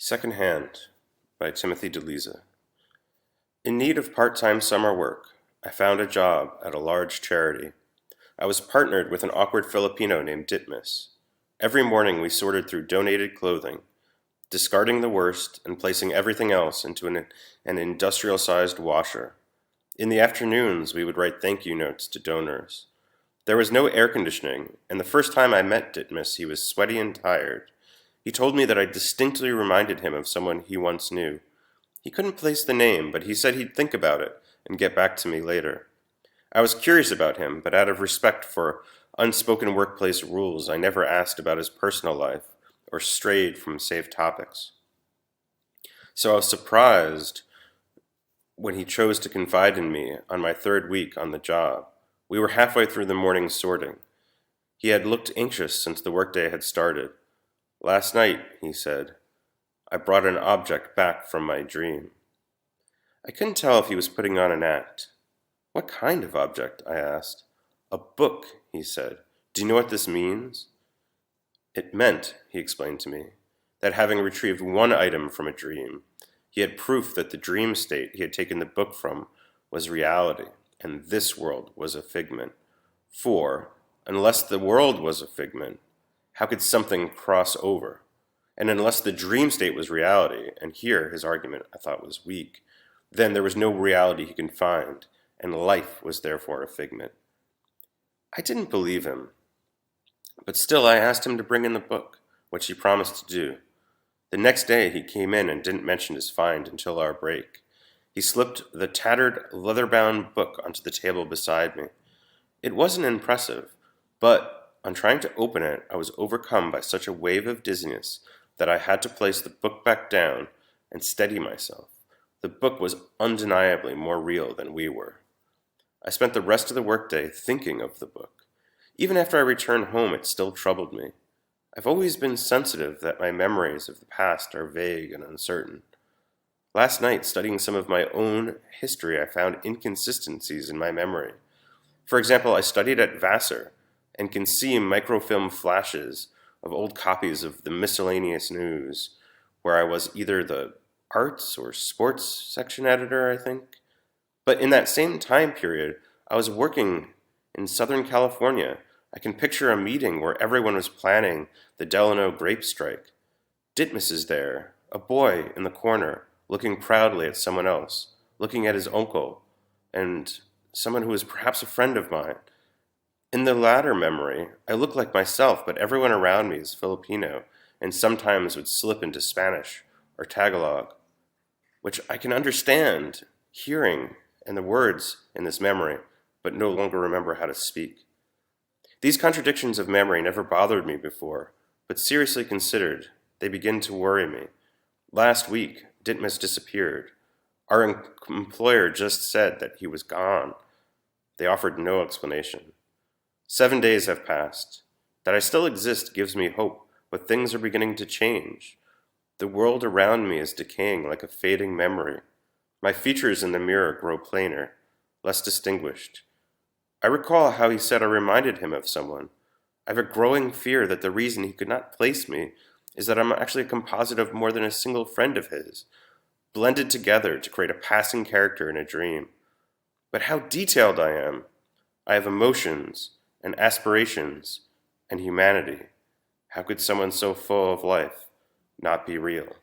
Secondhand by Timothy Delizza. In need of part-time summer work, I found a job at a large charity. I was partnered with an awkward Filipino named Ditmas. Every morning we sorted through donated clothing, discarding the worst and placing everything else into an industrial-sized washer. In the afternoons, we would write thank you notes to donors. There was no air conditioning, and the first time I met Ditmas, he was sweaty and tired. He told me that I distinctly reminded him of someone he once knew. He couldn't place the name, but he said he'd think about it and get back to me later. I was curious about him, but out of respect for unspoken workplace rules, I never asked about his personal life or strayed from safe topics. So I was surprised when he chose to confide in me on my third week on the job. We were halfway through the morning sorting. He had looked anxious since the workday had started. "Last night," he said, "I brought an object back from my dream." I couldn't tell if he was putting on an act. "What kind of object?" I asked. "A book," he said. "Do you know what this means?" It meant, he explained to me, that having retrieved one item from a dream, he had proof that the dream state he had taken the book from was reality, and this world was a figment. For, unless the world was a figment, how could something cross over? And unless the dream state was reality, and here his argument I thought was weak, then there was no reality he could find, and life was therefore a figment. I didn't believe him, but still I asked him to bring in the book, which he promised to do. The next day he came in and didn't mention his find until our break. He slipped the tattered, leather-bound book onto the table beside me. It wasn't impressive, but on trying to open it, I was overcome by such a wave of dizziness that I had to place the book back down and steady myself. The book was undeniably more real than we were. I spent the rest of the workday thinking of the book. Even after I returned home, it still troubled me. I've always been sensitive that my memories of the past are vague and uncertain. Last night, studying some of my own history, I found inconsistencies in my memory. For example, I studied at Vassar and can see microfilm flashes of old copies of the miscellaneous news, where I was either the arts or sports section editor, I think. But in that same time period, I was working in Southern California. I can picture a meeting where everyone was planning the Delano grape strike. Ditmas is there, a boy in the corner, looking proudly at someone else, looking at his uncle, and someone who is perhaps a friend of mine. In the latter memory, I look like myself, but everyone around me is Filipino, and sometimes would slip into Spanish or Tagalog, which I can understand, hearing, and the words in this memory, but no longer remember how to speak. These contradictions of memory never bothered me before, but seriously considered, they begin to worry me. Last week, Ditmas disappeared. Our employer just said that he was gone. They offered no explanation. 7 days have passed. That I still exist gives me hope, but things are beginning to change. The world around me is decaying like a fading memory. My features in the mirror grow plainer, less distinguished. I recall how he said I reminded him of someone. I have a growing fear that the reason he could not place me is that I'm actually a composite of more than a single friend of his, blended together to create a passing character in a dream. But how detailed I am! I have emotions and aspirations and humanity. How could someone so full of life not be real?